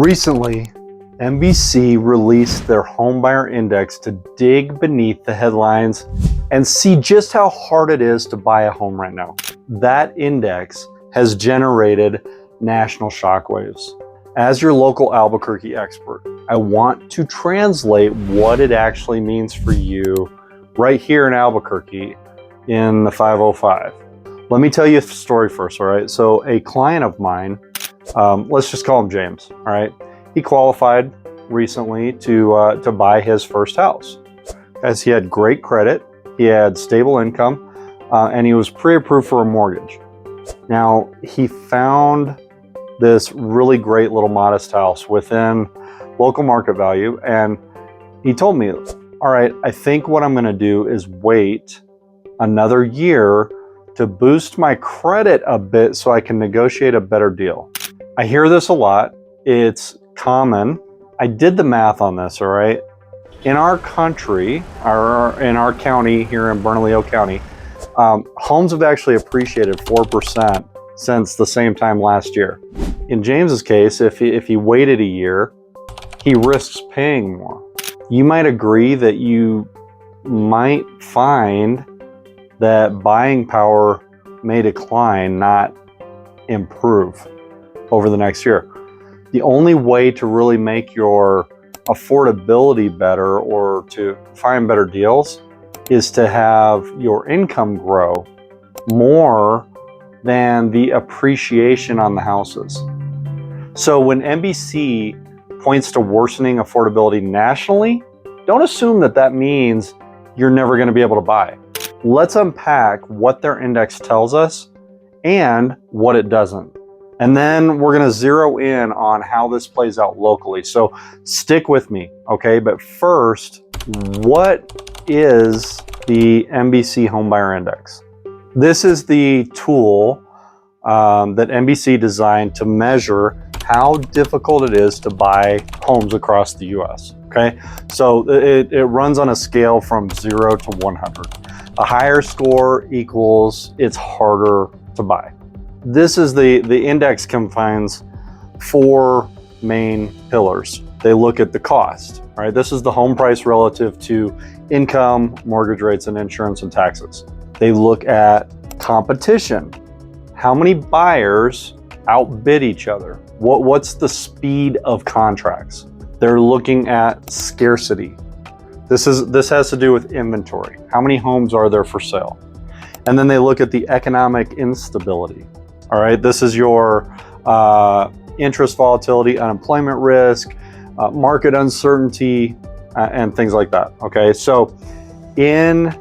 Recently, NBC released their Home Buyer Index to dig beneath the headlines and see just how hard it is to buy a home right now. That index has generated national shockwaves. As your local Albuquerque expert, I want to translate what it actually means for you right here in Albuquerque in the 505. Let me tell you a story first, all right? So a client of mine, let's just call him James, all right? He qualified recently to buy his first house, as he had great credit, he had stable income, and he was pre-approved for a mortgage. Now, he found this really great little modest house within local market value, and he told me, all right, I think what I'm gonna do is wait another year to boost my credit a bit so I can negotiate a better deal. I hear this a lot, it's common. I did the math on this, all right? In our country, or in our county here in Bernalillo County, homes have actually appreciated 4% since the same time last year. In James's case, if he waited a year, he risks paying more. You might agree that you might find that buying power may decline, not improve over the next year. The only way to really make your affordability better or to find better deals is to have your income grow more than the appreciation on the houses. So when NBC points to worsening affordability nationally, don't assume that that means you're never going to be able to buy. Let's unpack what their index tells us and what it doesn't. And then we're going to zero in on how this plays out locally. So stick with me, okay? But first, what is the NBC Home Buyer Index? This is the tool that NBC designed to measure how difficult it is to buy homes across the US, okay? So it runs on a scale from 0 to 100. A higher score equals it's harder to buy. This is the index combines 4 main pillars. They look at the cost, right? This is the home price relative to income, mortgage rates, and insurance and taxes. They look at competition. How many buyers outbid each other? What's the speed of contracts? They're looking at scarcity. This has to do with inventory. How many homes are there for sale? And then they look at the economic instability. All right, this is your interest volatility, unemployment risk, market uncertainty, and things like that. Okay, so in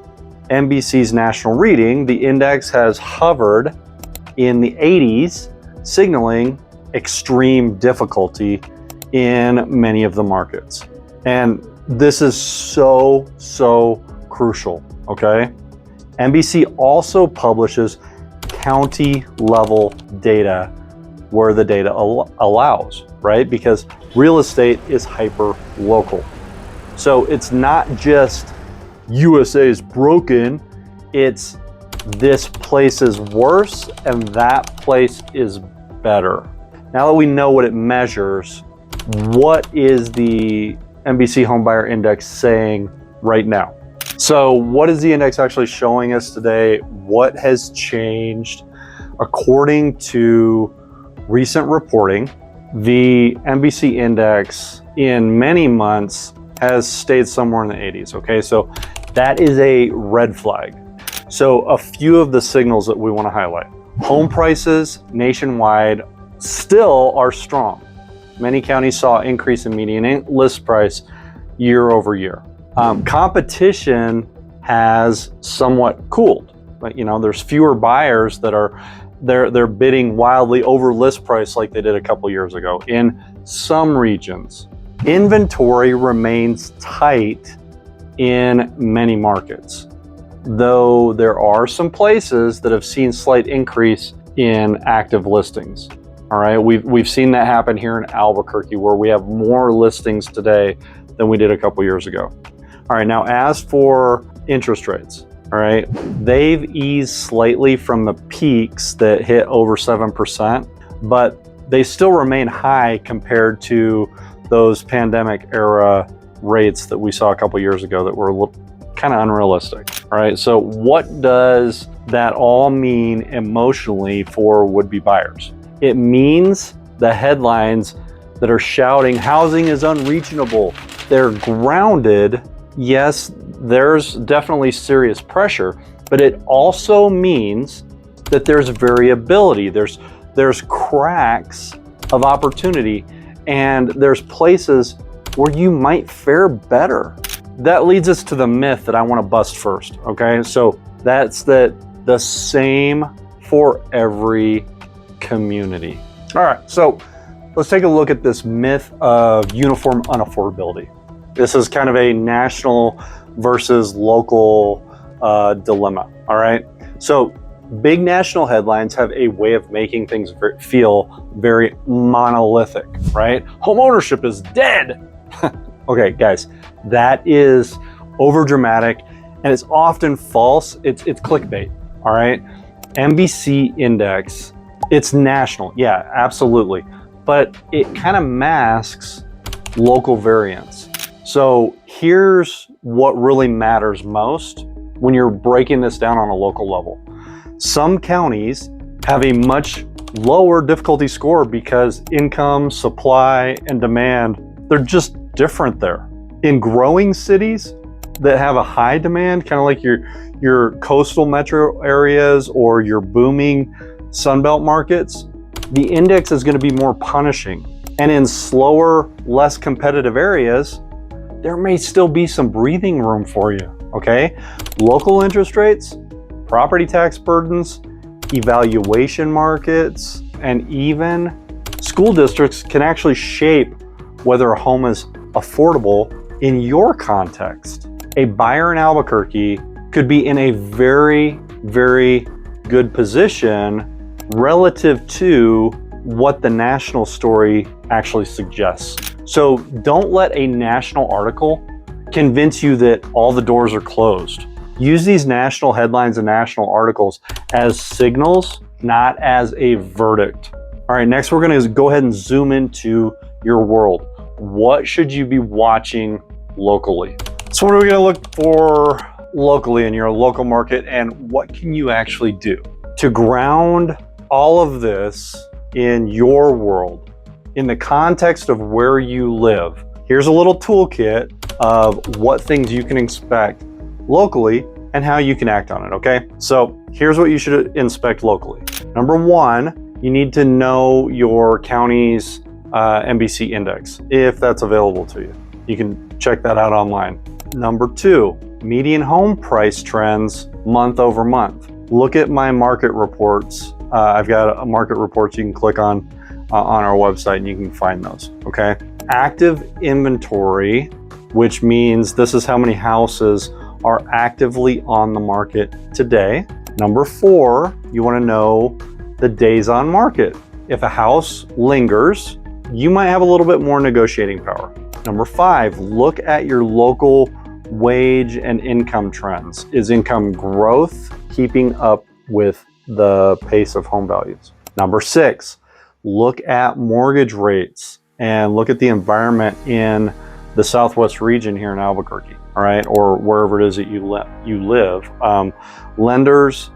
NBC's national reading, the index has hovered in the 80s, signaling extreme difficulty in many of the markets. And this is so crucial, okay? NBC also publishes county level data where the data allows, right? Because real estate is hyper local. So it's not just USA is broken, it's this place is worse and that place is better. Now that we know what it measures, what is the NBC Home Buyer Index saying right now? So what is the index actually showing us today? What has changed? According to recent reporting, the NBC index in many months has stayed somewhere in the 80s, okay? So that is a red flag. So a few of the signals that we want to highlight. Home prices nationwide still are strong. Many counties saw an increase in median list price year over year. Competition has somewhat cooled, but there's fewer buyers that are they're bidding wildly over list price like they did a couple years ago in some regions. Inventory remains tight in many markets, though there are some places that have seen slight increase in active listings. All right, we've seen that happen here in Albuquerque, where we have more listings today than we did a couple years ago. All right, now as for interest rates, all right, they've eased slightly from the peaks that hit over 7%, but they still remain high compared to those pandemic era rates that we saw a couple years ago that were kind of unrealistic. All right, so what does that all mean emotionally for would-be buyers? It means the headlines that are shouting housing is unreachable, they're grounded. Yes, there's definitely serious pressure, but it also means that there's variability, there's cracks of opportunity, and there's places where you might fare better. That leads us to the myth that I want to bust first, okay? So that's that the same for every community. All right, so let's take a look at this myth of uniform unaffordability. This is kind of a national versus local dilemma, all right? So big national headlines have a way of making things feel very monolithic, right? Home ownership is dead. Okay, guys, that is over dramatic and it's often false. It's clickbait, all right? NBC Index, it's national, yeah, absolutely. But it kind of masks local variance. So here's what really matters most when you're breaking this down on a local level. Some counties have a much lower difficulty score because income, supply, and demand, they're just different there. In growing cities that have a high demand, kind of like your coastal metro areas or your booming Sunbelt markets, the index is going to be more punishing. And in slower, less competitive areas, there may still be some breathing room for you, okay? Local interest rates, property tax burdens, evaluation markets, and even school districts can actually shape whether a home is affordable in your context. A buyer in Albuquerque could be in a very, very good position relative to what the national story actually suggests. So don't let a national article convince you that all the doors are closed. Use these national headlines and national articles as signals, not as a verdict. All right, next we're going to go ahead and zoom into your world. What should you be watching locally? So what are we going to look for locally in your local market, and what can you actually do to ground all of this in your world, in the context of where you live? Here's a little toolkit of what things you can expect locally and how you can act on it, okay? So here's what you should inspect locally. Number one, you need to know your county's NBC index, if that's available to you. You can check that out online. Number two, median home price trends month over month. Look at my market reports. I've got a market reports you can click on our website and you can find those, okay? Active inventory, which means this is how many houses are actively on the market today. Number four, you want to know the days on market. If a house lingers, you might have a little bit more negotiating power. Number five, look at your local wage and income trends. Is income growth keeping up with the pace of home values? Number six, look at mortgage rates and look at the environment in the Southwest region here in Albuquerque, all right, or wherever it is that you live. Lenders,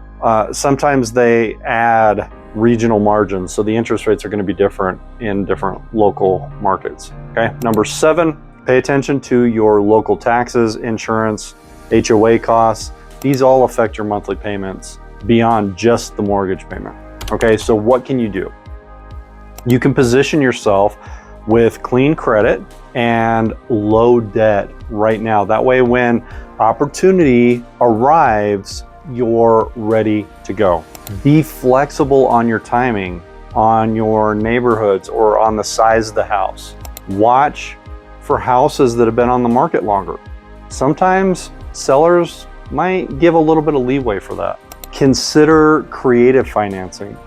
sometimes they add regional margins, so the interest rates are going to be different in different local markets, okay? Number seven, pay attention to your local taxes, insurance, HOA costs. These all affect your monthly payments beyond just the mortgage payment, okay? So what can you do? You can position yourself with clean credit and low debt right now. That way, when opportunity arrives, you're ready to go. Be flexible on your timing, on your neighborhoods, or on the size of the house. Watch for houses that have been on the market longer. Sometimes sellers might give a little bit of leeway for that. Consider creative financing,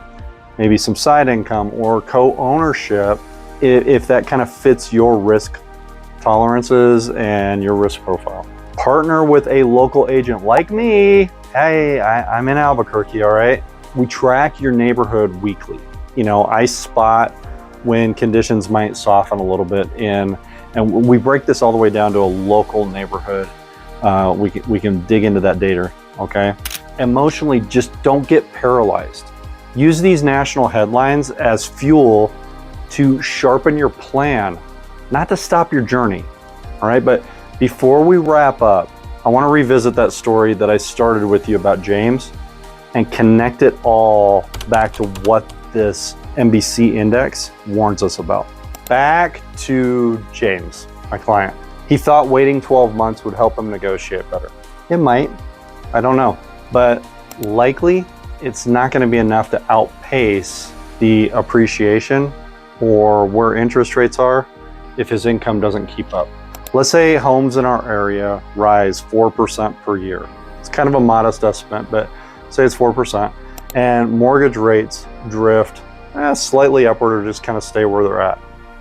maybe some side income or co-ownership if that kind of fits your risk tolerances and your risk profile. Partner with a local agent like me. Hey, I'm in Albuquerque, all right? We track your neighborhood weekly. You know, I spot when conditions might soften a little bit and we break this all the way down to a local neighborhood. We can dig into that data, okay? Emotionally, just don't get paralyzed. Use these national headlines as fuel to sharpen your plan, not to stop your journey, all right? But before we wrap up, I want to revisit that story that I started with you about James and connect it all back to what this NBC index warns us about. Back to James, my client. He thought waiting 12 months would help him negotiate better. It might, I don't know, but likely it's not going to be enough to outpace the appreciation or where interest rates are if his income doesn't keep up. Let's say homes in our area rise 4% per year. It's kind of a modest estimate, but say it's 4%, and mortgage rates drift slightly upward or just kind of stay where they're at.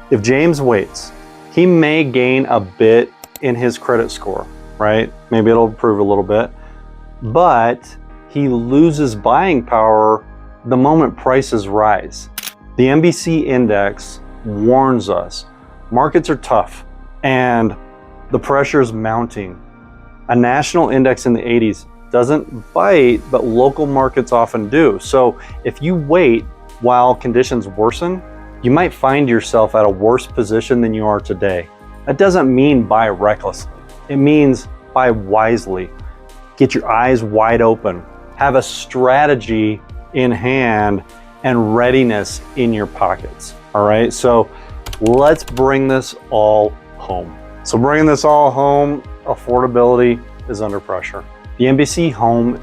If James waits, he may gain a bit in his credit score, right? Maybe it'll improve a little bit, but he loses buying power the moment prices rise. The NBC index warns us markets are tough and the pressure is mounting. A national index in the 80s doesn't bite, but local markets often do. So if you wait while conditions worsen, you might find yourself at a worse position than you are today. That doesn't mean buy recklessly. It means buy wisely. Get your eyes wide open. Have a strategy in hand and readiness in your pockets. All right, so let's bring this all home. So bringing this all home, affordability is under pressure. The NBC Home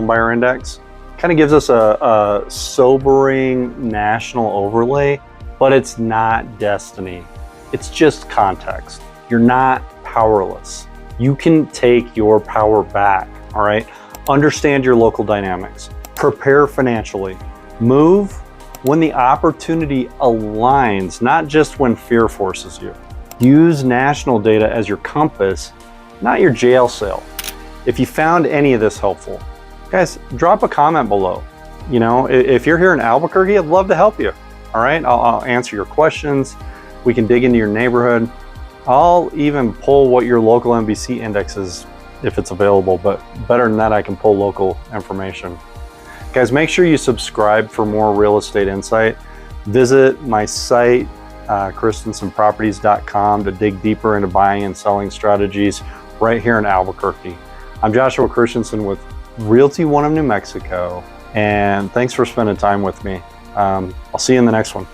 Buyer Index kind of gives us a sobering national overlay, but it's not destiny. It's just context. You're not powerless. You can take your power back, all right? Understand your local dynamics. Prepare financially. Move when the opportunity aligns, not just when fear forces you. Use national data as your compass, not your jail cell. If you found any of this helpful, guys, drop a comment below. You know, if you're here in Albuquerque, I'd love to help you. All right, I'll answer your questions. We can dig into your neighborhood. I'll even pull what your local NBC index is if it's available, but better than that, I can pull local information. Guys, make sure you subscribe for more real estate insight. Visit my site, christensenproperties.com, to dig deeper into buying and selling strategies right here in Albuquerque. I'm Joshua Christensen with Realty One of New Mexico, and thanks for spending time with me. I'll see you in the next one.